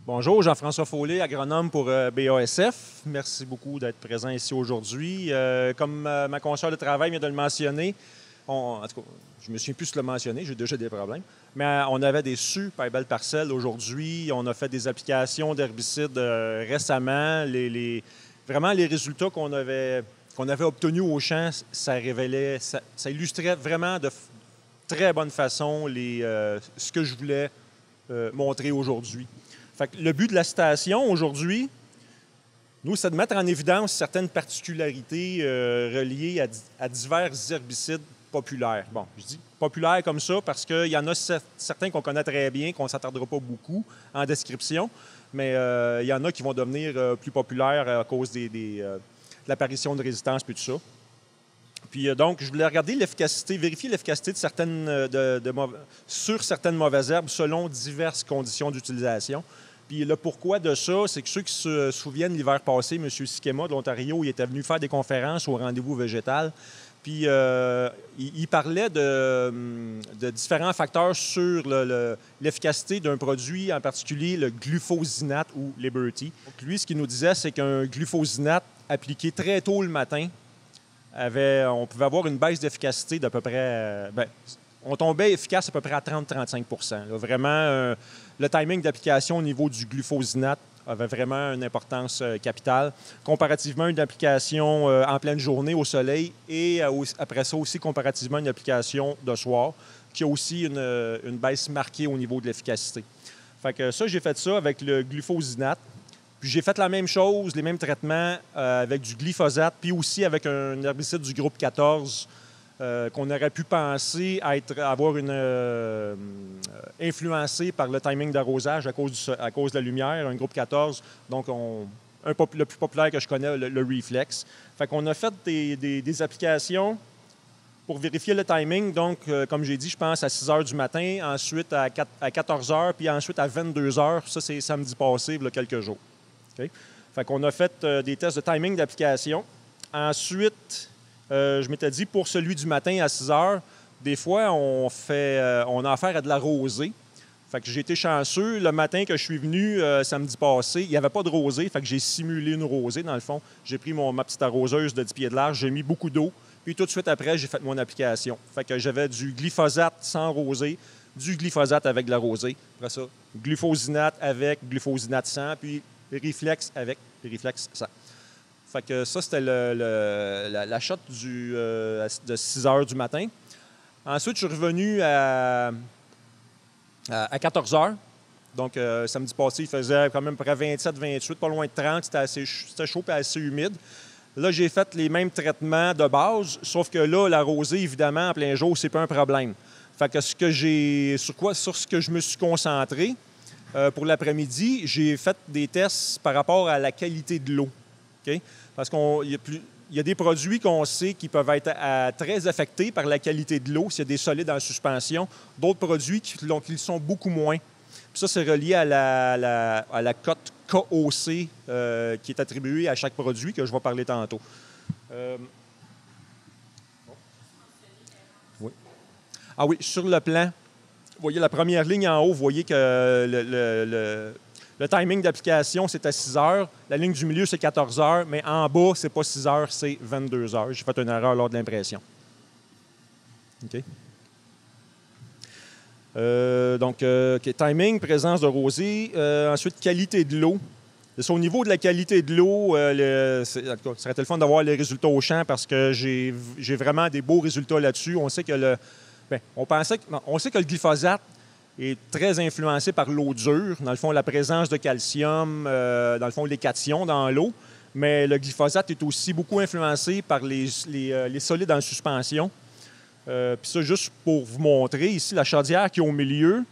Bonjour, Jean-François Follet, agronome pour BASF. Merci beaucoup d'être présent ici aujourd'hui. Comme ma consoeur de travail vient de le mentionner, en tout cas, je me souviens plus de le mentionner, j'ai déjà des problèmes, mais on avait des super belles parcelles aujourd'hui. On a fait des applications d'herbicides récemment. Vraiment, les résultats qu'on avait obtenus au champ, ça révélait, ça illustrait vraiment de très bonne façon ce que je voulais montrer aujourd'hui. Fait que le but de la citation aujourd'hui, nous, c'est de mettre en évidence certaines particularités reliées à divers herbicides populaires. Bon, je dis populaires comme ça parce qu'il y en a certains qu'on connaît très bien, qu'on ne s'attardera pas beaucoup en description, mais il y en a qui vont devenir plus populaires à cause de l'apparition de résistance et tout ça. Puis donc, je voulais regarder l'efficacité, vérifier l'efficacité sur certaines mauvaises herbes selon diverses conditions d'utilisation. Puis le pourquoi de ça, c'est que ceux qui se souviennent l'hiver passé, M. Sikema de l'Ontario, il était venu faire des conférences au rendez-vous végétal. Puis il parlait de différents facteurs sur l'efficacité d'un produit, en particulier le glufosinate ou Liberty. Donc, lui, ce qu'il nous disait, c'est qu'un glufosinate appliqué très tôt le matin, on pouvait avoir une baisse d'efficacité d'à peu près... on tombait efficace à peu près à 30-35 %. Vraiment, le timing d'application au niveau du glufosinate avait vraiment une importance capitale, comparativement à une application en pleine journée au soleil et après ça aussi comparativement à une application de soir qui a aussi une baisse marquée au niveau de l'efficacité. Fait que ça, j'ai fait ça avec le glufosinate. Puis j'ai fait la même chose, les mêmes traitements avec du glyphosate, puis aussi avec un herbicide du groupe 14 qu'on aurait pu penser avoir influencé par le timing d'arrosage à cause de la lumière, un groupe 14, donc le plus populaire que je connais, le Reflex. Fait qu'on a fait des applications pour vérifier le timing. Donc, comme j'ai dit, je pense à 6 heures du matin, ensuite à 14 heures, puis ensuite à 22 heures. Ça, c'est samedi passé, il y a quelques jours. Okay? Fait qu'on a fait des tests de timing d'application. Ensuite, je m'étais dit, pour celui du matin à 6 heures, des fois, on a affaire à de la rosée. Fait que j'ai été chanceux. Le matin que je suis venu, samedi passé, il n'y avait pas de rosée. Fait que j'ai simulé une rosée, dans le fond. J'ai pris ma petite arroseuse de 10 pieds de large, j'ai mis beaucoup d'eau. Puis tout de suite après, j'ai fait mon application. Fait que j'avais du glyphosate sans rosée, du glyphosate avec de la rosée. Après ça, glufosinate avec, glufosinate sans, puis Reflex avec, Reflex sans. Fait que ça, c'était la shot de 6 heures du matin. Ensuite, je suis revenu à 14 heures. Donc, samedi passé, il faisait quand même près 27-28, pas loin de 30. C'était chaud et assez humide. Là, j'ai fait les mêmes traitements de base, sauf que là, la rosée, évidemment, en plein jour, c'est pas un problème. Fait que sur ce que je me suis concentré pour l'après-midi, j'ai fait des tests par rapport à la qualité de l'eau. Okay? Parce qu'il y a des produits qu'on sait qui peuvent être très affectés par la qualité de l'eau s'il y a des solides en suspension. D'autres produits qui le sont beaucoup moins. Puis ça, c'est relié à la cote KOC qui est attribuée à chaque produit, que je vais parler tantôt. Oui. Ah oui, sur le plan, vous voyez la première ligne en haut, vous voyez que le timing d'application, c'est à 6 heures. La ligne du milieu, c'est 14 heures. Mais en bas, c'est pas 6 heures, c'est 22 heures. J'ai fait une erreur lors de l'impression. OK. Donc, timing, présence de rosée. Ensuite, qualité de l'eau. C'est au niveau de la qualité de l'eau, ça serait le fun d'avoir les résultats au champ parce que j'ai vraiment des beaux résultats là-dessus. On sait que on sait que le glyphosate est très influencé par l'eau dure. Dans le fond, la présence de calcium, dans le fond, les cations dans l'eau. Mais le glyphosate est aussi beaucoup influencé par les solides en suspension. Puis ça, juste pour vous montrer, ici, la chaudière qui est au milieu,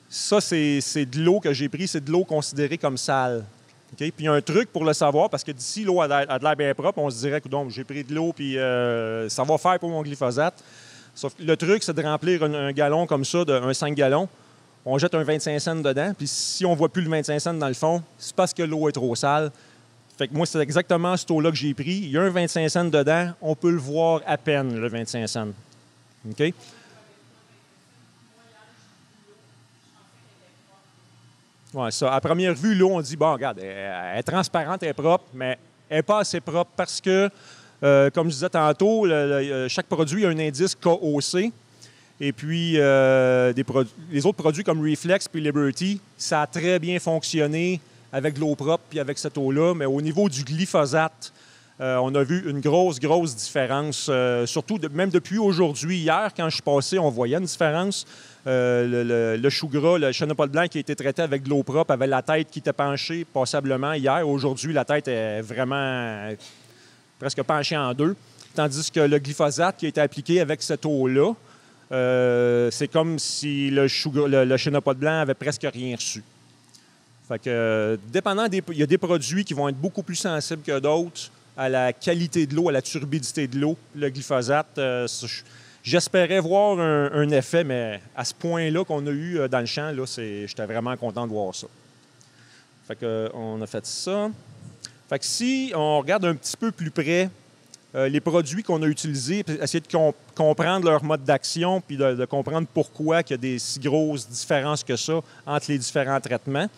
ça, c'est de l'eau que j'ai pris, c'est de l'eau considérée comme sale. Okay? Puis il y a un truc pour le savoir, parce que d'ici, l'eau a de l'air bien propre, on se dirait que j'ai pris de l'eau, puis ça va faire pour mon glyphosate. Sauf que le truc, c'est de remplir un gallon comme ça, un 5 gallons. On jette un 25 cents dedans, puis si on ne voit plus le 25 cents dans le fond, c'est parce que l'eau est trop sale. Fait que moi, c'est exactement ce taux-là que j'ai pris. Il y a un 25 cents dedans, on peut le voir à peine, le 25 cents. OK? Ouais, ça. À première vue, l'eau, on dit, bon, regarde, elle est transparente, elle est propre, mais elle n'est pas assez propre parce que, comme je disais tantôt, chaque produit a un indice KOC. Et puis, les autres produits comme Reflex puis Liberty, ça a très bien fonctionné avec de l'eau propre puis avec cette eau-là. Mais au niveau du glyphosate, on a vu une grosse différence. Surtout, même depuis aujourd'hui. Hier, quand je suis passé, on voyait une différence. Le chou gras, le chenopode blanc qui a été traité avec de l'eau propre avait la tête qui était penchée passablement hier. Aujourd'hui, la tête est vraiment presque penchée en deux. Tandis que le glyphosate qui a été appliqué avec cette eau-là, c'est comme si le chenopode blanc avait presque rien reçu. Fait que, il y a des produits qui vont être beaucoup plus sensibles que d'autres à la qualité de l'eau, à la turbidité de l'eau. Le glyphosate, j'espérais voir un effet, mais à ce point-là qu'on a eu dans le champ, j'étais vraiment content de voir ça. Fait que, on a fait ça. Fait que si on regarde un petit peu plus près les produits qu'on a utilisés, puis essayer de comprendre leur mode d'action, puis de comprendre pourquoi il y a des si grosses différences que ça entre les différents traitements.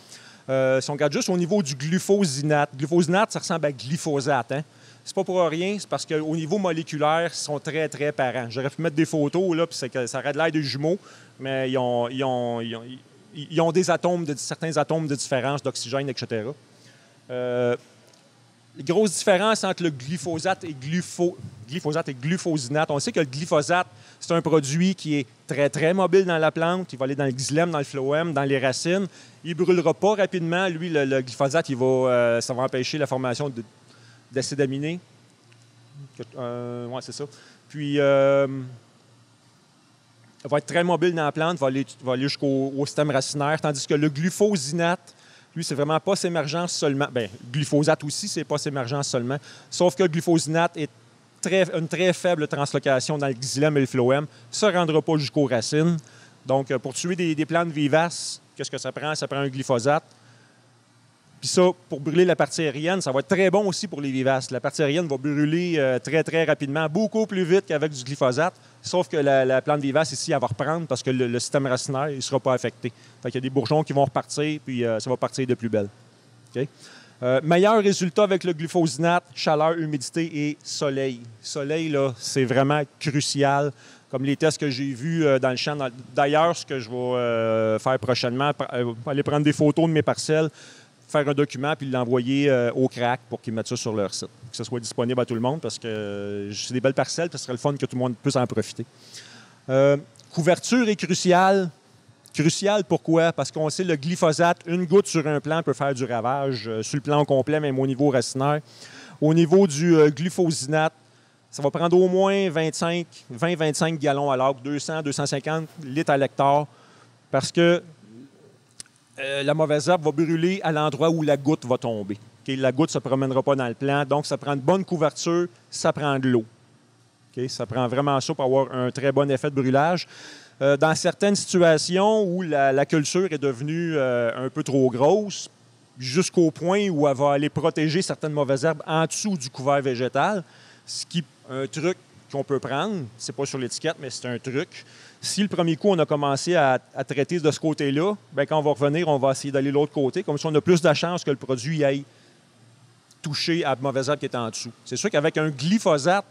Si on regarde juste au niveau du glufosinate, glufosinate, ça ressemble à glyphosate. Hein? C'est pas pour rien, c'est parce qu'au niveau moléculaire, ils sont très parents. J'aurais pu mettre des photos, là, puis ça aurait de l'air de jumeaux, mais ils ont des atomes, certains atomes de différence d'oxygène, etc. Les grosses différences entre le glyphosate et glufosinate. On sait que le glyphosate, c'est un produit qui est très mobile dans la plante. Il va aller dans le xylème, dans le phloème, dans les racines. Il ne brûlera pas rapidement. Lui, le glyphosate, ça va empêcher la formation d'acides aminés. Oui, c'est ça. Puis, il va être très mobile dans la plante, va aller jusqu'au système racinaire, tandis que le glufosinate, lui, c'est vraiment post-émergence seulement. Bien, glyphosate aussi, c'est post-émergence seulement. Sauf que le glyfosinate est une très faible translocation dans le xylème et le phloème. Ça ne rendra pas jusqu'aux racines. Donc, pour tuer des plantes vivaces, qu'est-ce que ça prend? Ça prend un glyphosate. Puis ça, pour brûler la partie aérienne, ça va être très bon aussi pour les vivaces. La partie aérienne va brûler très rapidement, beaucoup plus vite qu'avec du glyphosate. Sauf que la plante vivace ici, elle va reprendre parce que le système racinaire ne sera pas affecté. Fait qu'il y a des bourgeons qui vont repartir, puis ça va partir de plus belle. Okay? Meilleur résultat avec le glufosinate, chaleur, humidité et soleil. Soleil, là, c'est vraiment crucial. Comme les tests que j'ai vus dans le champ. D'ailleurs, ce que je vais faire prochainement, aller prendre des photos de mes parcelles, faire un document puis l'envoyer au CRAC pour qu'ils mettent ça sur leur site. Que ce soit disponible à tout le monde parce que c'est des belles parcelles, puis ce serait le fun que tout le monde puisse en profiter. Couverture est cruciale. Crucial, pourquoi? Parce qu'on sait le glyphosate, une goutte sur un plant peut faire du ravage sur le plan complet, même au niveau racinaire. Au niveau du glufosinate, ça va prendre au moins 20-25 gallons à l'acre, 200-250 litres à l'hectare, parce que la mauvaise herbe va brûler à l'endroit où la goutte va tomber. Okay? La goutte ne se promènera pas dans le plant, donc ça prend une bonne couverture, ça prend de l'eau. Okay? Ça prend vraiment ça pour avoir un très bon effet de brûlage. Dans certaines situations où la culture est devenue un peu trop grosse, jusqu'au point où elle va aller protéger certaines mauvaises herbes en dessous du couvert végétal, un truc qu'on peut prendre, c'est pas sur l'étiquette, mais c'est un truc. Si le premier coup, on a commencé à traiter de ce côté-là, bien, quand on va revenir, on va essayer d'aller de l'autre côté, comme ça on a plus de chance que le produit aille toucher à la mauvaise herbe qui est en dessous. C'est sûr qu'avec un glyphosate,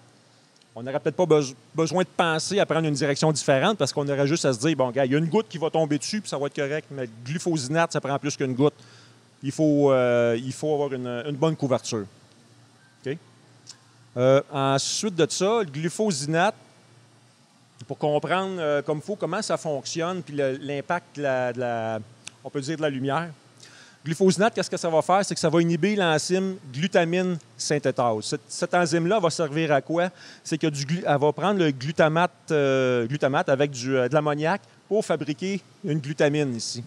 on n'aurait peut-être pas besoin de penser à prendre une direction différente parce qu'on aurait juste à se dire, bon, gars, il y a une goutte qui va tomber dessus puis ça va être correct, mais le glyfosinate, ça prend plus qu'une goutte. Il faut avoir une bonne couverture. Okay? Ensuite de ça, le glyfosinate, pour comprendre comme il faut comment ça fonctionne puis l'impact on peut dire de la lumière. Glyfosinate, qu'est-ce que ça va faire? C'est que ça va inhiber l'enzyme glutamine synthétase. Cette enzyme-là va servir à quoi? C'est qu'elle va prendre le glutamate avec de l'ammoniac pour fabriquer une glutamine ici.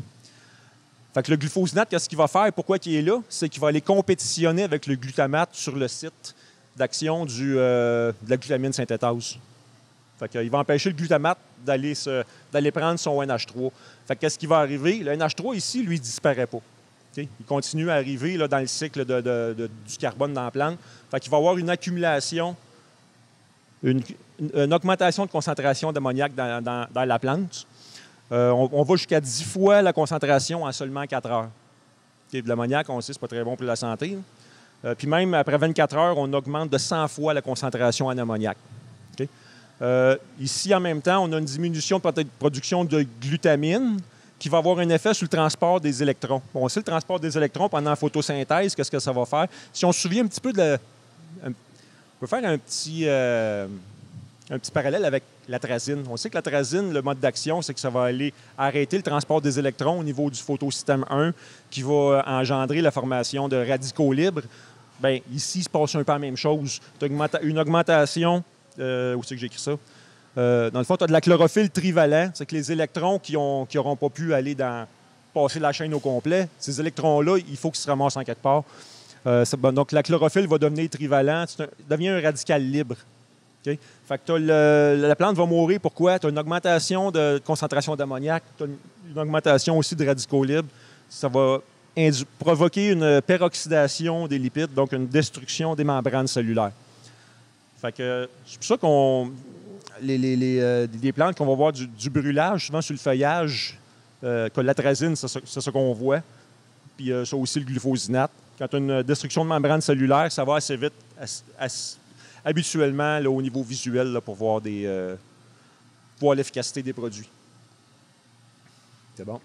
Fait que le glyfosinate, qu'est-ce qu'il va faire? Pourquoi il est là? C'est qu'il va aller compétitionner avec le glutamate sur le site d'action de la glutamine synthétase. Fait qu'il va empêcher le glutamate d'aller prendre son NH3. Fait que qu'est-ce qui va arriver? Le NH3 ici, lui, ne disparaît pas. Okay? Il continue à arriver là, dans le cycle du carbone dans la plante. Fait qu'il va y avoir une accumulation, une augmentation de concentration d'ammoniac dans la plante. On va jusqu'à 10 fois la concentration en seulement 4 heures. De l'ammoniac, on sait, c'est pas très bon pour la santé. Puis même après 24 heures, on augmente de 100 fois la concentration en ammoniac. Okay? Ici, en même temps, on a une diminution de production de glutamine qui va avoir un effet sur le transport des électrons. Bon, on sait le transport des électrons pendant la photosynthèse, qu'est-ce que ça va faire. Si on se souvient un petit peu on peut faire un petit parallèle avec l'atrazine. On sait que l'atrazine, le mode d'action, c'est que ça va aller arrêter le transport des électrons au niveau du photosystème 1 qui va engendrer la formation de radicaux libres. Bien, ici, il se passe un peu la même chose. Tu as une augmentation. Où c'est que j'ai écrit ça? Dans le fond, tu as de la chlorophylle trivalent. C'est que les électrons qui n'auront pas pu aller passer la chaîne au complet, ces électrons-là, il faut qu'ils se ramassent en quelque part. Donc, la chlorophylle va devenir trivalent. Devient un radical libre. Okay? Fait que la plante va mourir. Pourquoi? Tu as une augmentation de concentration d'ammoniac, tu as une augmentation aussi de radicaux libres. Ça va provoquer une peroxydation des lipides, donc une destruction des membranes cellulaires. Fait que c'est pour ça qu'on les plantes qu'on va voir du brûlage, souvent sur le feuillage, que l'atrazine, c'est ce qu'on voit. Puis ça aussi, le glufosinate. Quand tu as une destruction de membrane cellulaire, ça va assez vite, habituellement, là, au niveau visuel, là, pour voir l'efficacité des produits. C'est bon.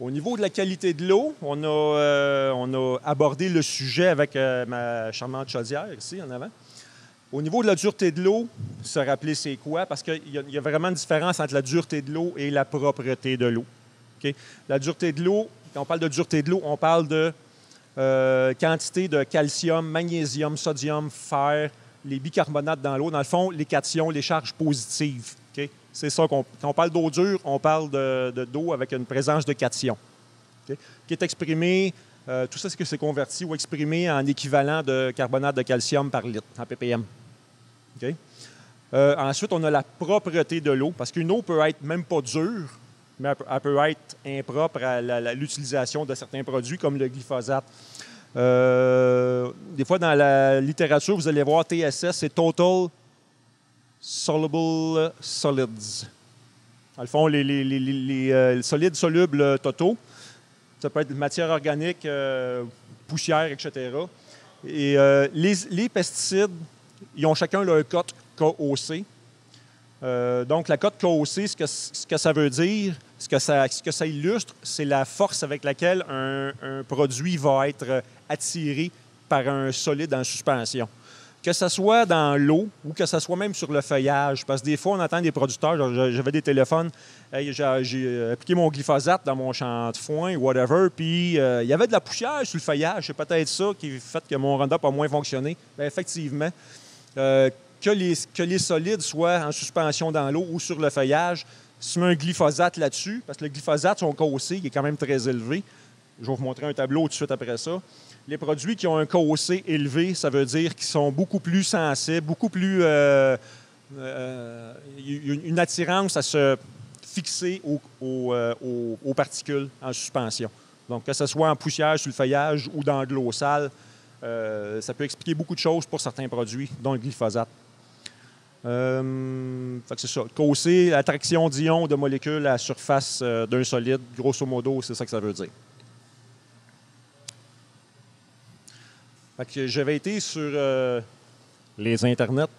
Au niveau de la qualité de l'eau, on a abordé le sujet avec ma charmante chaudière, ici, en avant. Au niveau de la dureté de l'eau, se rappeler c'est quoi? Parce qu'il y a vraiment une différence entre la dureté de l'eau et la propreté de l'eau. Okay? La dureté de l'eau, quand on parle de dureté de l'eau, on parle de quantité de calcium, magnésium, sodium, fer, les bicarbonates dans l'eau. Dans le fond, les cations, les charges positives. Okay? C'est ça quand on parle d'eau dure, on parle d'eau avec une présence de cations. Okay? Qui est exprimé, tout ça, c'est que c'est converti ou exprimé en équivalent de carbonate de calcium par litre, en ppm. Okay? Ensuite, on a la propreté de l'eau, parce qu'une eau peut être même pas dure, mais elle peut être impropre à l'utilisation de certains produits, comme le glyphosate. Des fois, dans la littérature, vous allez voir TSS, c'est Total Soluble Solids. Dans le fond, les solides solubles totaux, ça peut être matière organique, poussière, etc. Et les pesticides, ils ont chacun leur cote KOC. Donc, la cote KOC, ce que ça veut dire, ce que ça illustre, c'est la force avec laquelle un produit va être attiré par un solide en suspension. Que ce soit dans l'eau ou que ce soit même sur le feuillage. Parce que des fois, on entend des producteurs, j'avais des téléphones, hey, j'ai appliqué mon glyphosate dans mon champ de foin, whatever, puis il y avait de la poussière sur le feuillage. C'est peut-être ça qui a fait que mon Roundup a moins fonctionné. Bien, effectivement, que les solides soient en suspension dans l'eau ou sur le feuillage, si tu mets un glyphosate là-dessus, parce que le glyphosate, son KOC, il est quand même très élevé. Je vais vous montrer un tableau tout de suite après ça. Les produits qui ont un KOC élevé, ça veut dire qu'ils sont beaucoup plus sensibles, beaucoup plus... une attirance à se fixer aux particules en suspension. Donc, que ce soit en poussière, sur le feuillage ou dans de l'eau sale, ça peut expliquer beaucoup de choses pour certains produits, dont le glyphosate. Fait que c'est ça. KOC, attraction d'ions de molécules à la surface d'un solide, grosso modo, c'est ça que ça veut dire. Fait que j'avais été sur les internets.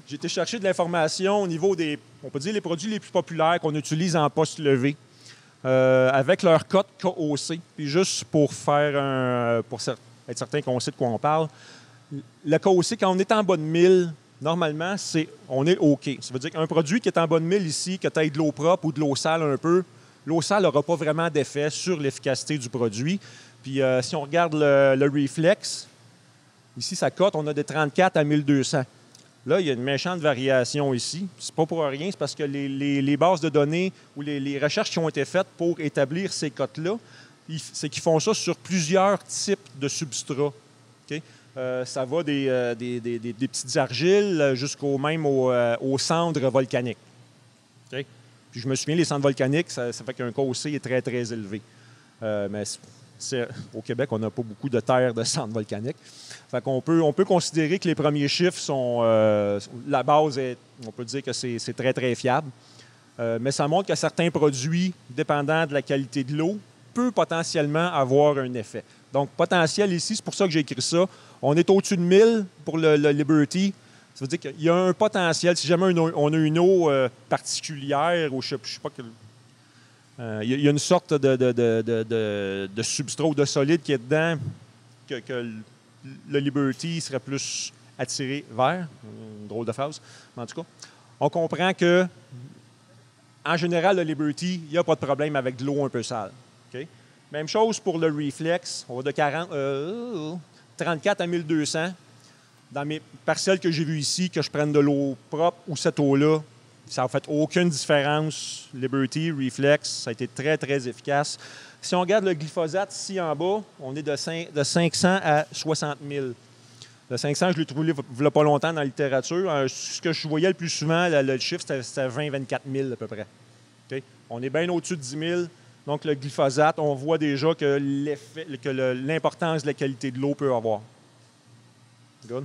J'ai été chercher de l'information au niveau des, on peut dire, les produits les plus populaires qu'on utilise en poste levé, avec leur cote KOC. Puis juste pour faire pour être certain qu'on sait de quoi on parle, le KOC, quand on est en bas de 1000, normalement, on est OK. Ça veut dire qu'un produit qui est en bas de 1000 ici, que tu aies de l'eau propre ou de l'eau sale un peu, l'eau sale n'aura pas vraiment d'effet sur l'efficacité du produit. Puis si on regarde le Reflex, ici, sa cote, on a de 34 à 1200. Là, il y a une méchante variation ici. C'est pas pour rien, c'est parce que les bases de données ou les recherches qui ont été faites pour établir ces cotes-là, c'est qu'ils font ça sur plusieurs types de substrats. Okay? Ça va des petites argiles jusqu'au même aux cendres volcaniques. Okay? Puis je me souviens, les cendres volcaniques, ça fait qu'un KOC est très, très élevé. Mais au Québec, on n'a pas beaucoup de terres de cendres volcaniques. Fait qu'on peut considérer que les premiers chiffres sont... la base, on peut dire que c'est très, très fiable. Mais ça montre que certains produits, dépendant de la qualité de l'eau, peuvent potentiellement avoir un effet. Donc, potentiel ici, c'est pour ça que j'ai écrit ça. On est au-dessus de 1000 pour le Liberty. Ça veut dire qu'il y a un potentiel. Si jamais on a une eau particulière, ou je ne sais pas quel. Il y a une sorte de substrat ou de solide qui est dedans que le Liberty serait plus attiré vers. Une drôle de phrase, mais en tout cas. On comprend que, en général, le Liberty, il n'y a pas de problème avec de l'eau un peu sale. Okay? Même chose pour le Reflex. On va de 34 à 1200. Dans mes parcelles que j'ai vues ici, que je prenne de l'eau propre ou cette eau-là, ça n'a fait aucune différence. Liberty, Reflex, ça a été très, très efficace. Si on regarde le glyphosate ici en bas, on est de 500 à 60 000. Le 500, je l'ai trouvé il n'y a pas longtemps dans la littérature. Ce que je voyais le plus souvent, le chiffre, c'était 20-24 000 à peu près. Okay? On est bien au-dessus de 10 000. Donc, le glyphosate, on voit déjà que l'importance de la qualité de l'eau peut avoir. Good.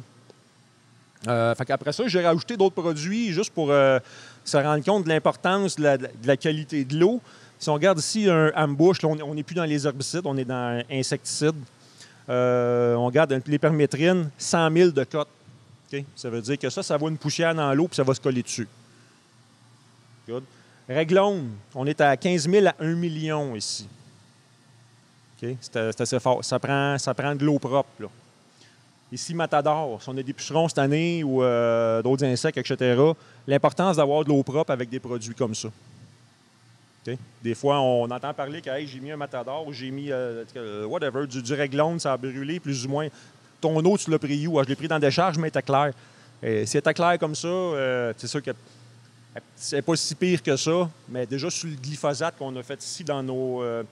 Fait qu'après ça, j'ai rajouté d'autres produits juste pour se rendre compte de l'importance de la qualité de l'eau. Si on regarde ici un ambush, là, on n'est plus dans les herbicides, on est dans insecticides. On regarde les permétrines, 100 000 de cote. Okay? Ça veut dire que ça va une poussière dans l'eau puis ça va se coller dessus. Good. Réglone, on est à 15 000 à 1 million ici. Okay? C'est assez fort. Ça prend de l'eau propre, là. Ici, Matador, si on a des pucerons cette année ou d'autres insectes, etc., l'importance d'avoir de l'eau propre avec des produits comme ça. Okay? Des fois, on entend parler que hey, j'ai mis un Matador ou j'ai mis whatever, du Réglone, ça a brûlé plus ou moins. Ton eau, tu l'as pris où? Je l'ai pris dans des charges, mais elle était claire. Si elle était claire comme ça, c'est sûr que c'est pas si pire que ça, mais déjà sur le glyphosate qu'on a fait ici dans nos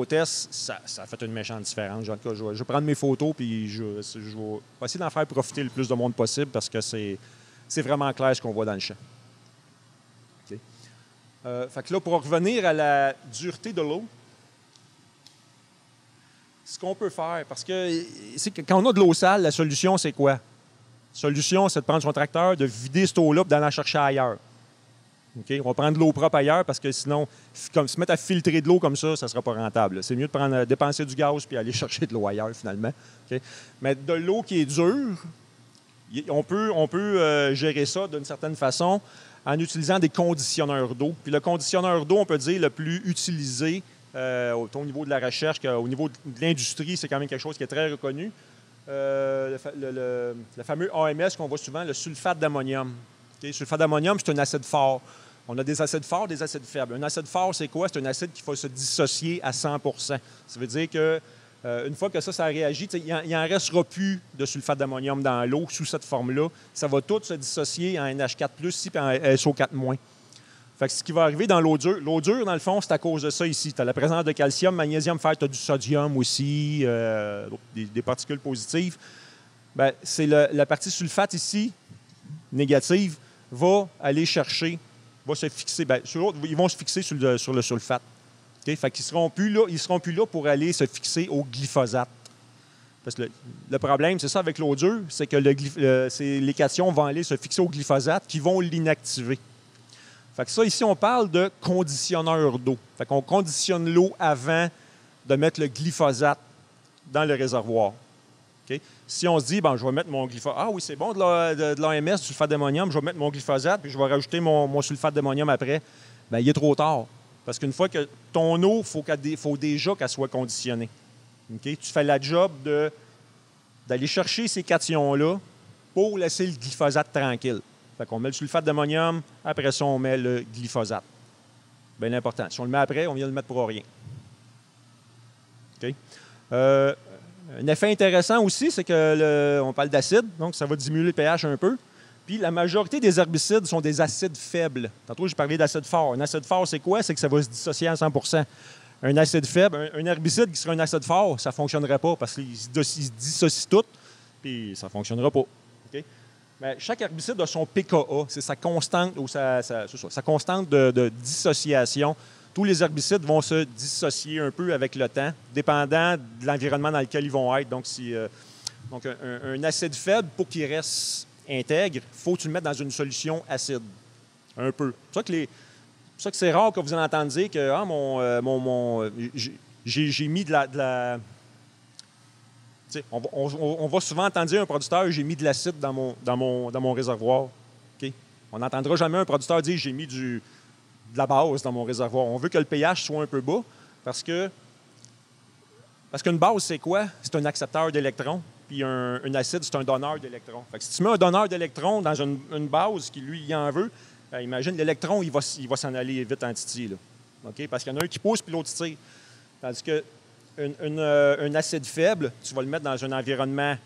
tests, ça a fait une méchante différence. En tout cas, je vais prendre mes photos puis je vais essayer d'en faire profiter le plus de monde possible parce que c'est vraiment clair ce qu'on voit dans le champ. Okay. Fait que là, pour revenir à la dureté de l'eau, ce qu'on peut faire, parce que quand on a de l'eau sale, la solution, c'est quoi? La solution, c'est de prendre son tracteur, de vider cette eau-là et d'aller la chercher ailleurs. Okay? On va prendre de l'eau propre ailleurs parce que sinon, comme se mettre à filtrer de l'eau comme ça ne sera pas rentable. C'est mieux de dépenser du gaz puis aller chercher de l'eau ailleurs, finalement. Okay? Mais de l'eau qui est dure, on peut gérer ça d'une certaine façon en utilisant des conditionneurs d'eau. Puis le conditionneur d'eau, on peut dire, le plus utilisé au niveau de la recherche, au niveau de l'industrie, c'est quand même quelque chose qui est très reconnu. Le fameux AMS qu'on voit souvent, le sulfate d'ammonium. Okay? Le sulfate d'ammonium, c'est un acide fort. On a des acides forts, des acides faibles. Un acide fort, c'est quoi? C'est un acide qui va se dissocier à 100 %. Ça veut dire que une fois que ça réagit, il n'en restera plus de sulfate d'ammonium dans l'eau sous cette forme-là. Ça va tout se dissocier en NH4+, ici, puis en SO4-. Fait que ce qui va arriver dans l'eau dure, dans le fond, c'est à cause de ça ici. Tu as la présence de calcium, magnésium, fer, tu as du sodium aussi, des particules positives. Bien, c'est la partie sulfate ici, négative, va aller chercher, va se fixer. Bien, ils vont se fixer sur le sulfate. Okay? Fait qu'ils ne seront plus là pour aller se fixer au glyphosate. Parce que le problème, c'est ça avec l'eau dure, c'est que les cations vont aller se fixer au glyphosate qui vont l'inactiver. Fait que ça, ici, on parle de conditionneur d'eau. Fait qu'on conditionne l'eau avant de mettre le glyphosate dans le réservoir. Okay? Si on se dit, je vais mettre mon glyphosate. Ah oui, c'est bon de l'AMS, du sulfate d'ammonium, je vais mettre mon glyphosate, puis je vais rajouter mon sulfate d'ammonium après. Bien, il est trop tard. Parce qu'une fois que ton eau, il faut déjà qu'elle soit conditionnée. Okay? Tu fais la job d'aller chercher ces cations-là pour laisser le glyphosate tranquille. Fait qu'on met le sulfate d'ammonium, après ça, on met le glyphosate. Bien important. Si on le met après, on vient de le mettre pour rien. Okay? Un effet intéressant aussi, c'est on parle d'acide, donc ça va diminuer le pH un peu. Puis la majorité des herbicides sont des acides faibles. Tantôt, j'ai parlé d'acide fort. Un acide fort, c'est quoi? C'est que ça va se dissocier à 100 %. Un acide faible, un herbicide qui serait un acide fort, ça ne fonctionnerait pas parce qu'il se dissocie tout, puis ça ne fonctionnera pas. Okay? Mais chaque herbicide a son pKa, c'est sa constante, ou sa constante de dissociation. Tous les herbicides vont se dissocier un peu avec le temps, dépendant de l'environnement dans lequel ils vont être. Donc, un acide faible, pour qu'il reste intègre, il faut que tu le mettes dans une solution acide. un peu. C'est pour ça que c'est rare que vous en entendiez que j'ai mis de la on va souvent entendre dire un producteur, j'ai mis de l'acide dans mon réservoir. Okay? On n'entendra jamais un producteur dire, j'ai mis de la base dans mon réservoir. On veut que le pH soit un peu bas parce qu'une base, c'est quoi? C'est un accepteur d'électrons, puis un acide, c'est un donneur d'électrons. Fait que si tu mets un donneur d'électrons dans une base qui, lui, il en veut, imagine, l'électron, il va s'en aller vite en titi. Là. Okay? Parce qu'il y en a un qui pousse, puis l'autre tire. Tandis que un acide faible, tu vas le mettre dans un environnement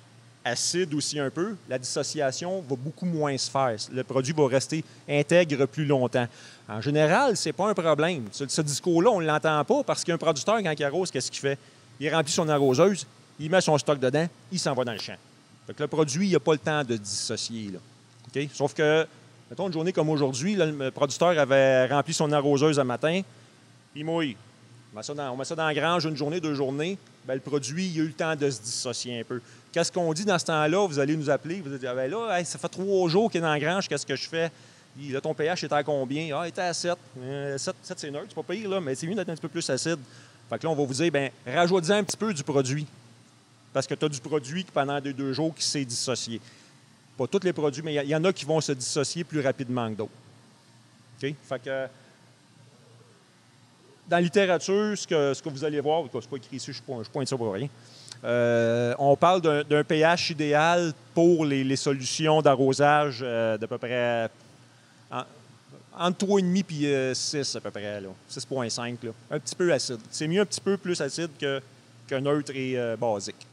acide aussi un peu, la dissociation va beaucoup moins se faire. Le produit va rester intègre plus longtemps. En général, ce n'est pas un problème. Ce discours-là, on ne l'entend pas parce qu'un producteur, quand il arrose, qu'est-ce qu'il fait? Il remplit son arroseuse, il met son stock dedans, il s'en va dans le champ. Fait que le produit, il n'a pas le temps de dissocier. Là. Okay? Sauf que, mettons, une journée comme aujourd'hui, le producteur avait rempli son arroseuse un matin, il mouille. On met ça dans la grange une journée, 2 journées. Bien, le produit, il a eu le temps de se dissocier un peu. Qu'est-ce qu'on dit dans ce temps-là? Vous allez nous appeler. Vous allez dire, bien là, hey, ça fait 3 jours qu'il est dans la grange, qu'est-ce que je fais? Là, ton pH est à combien? Ah, il était à 7. 7, c'est neutre, c'est pas pire, là, mais c'est mieux d'être un petit peu plus acide. Fait que là, on va vous dire, bien, rajoute-en un petit peu du produit. Parce que tu as du produit qui, pendant 2 jours, qui s'est dissocié. Pas tous les produits, mais il y en a qui vont se dissocier plus rapidement que d'autres. OK? Fait que dans la littérature, ce que vous allez voir, c'est pas écrit ici, je pointe ça pour rien, on parle d'un pH idéal pour les solutions d'arrosage d'à peu près entre 3,5 et 6 à peu près, 6,5. Un petit peu acide. C'est mieux un petit peu plus acide que neutre et basique.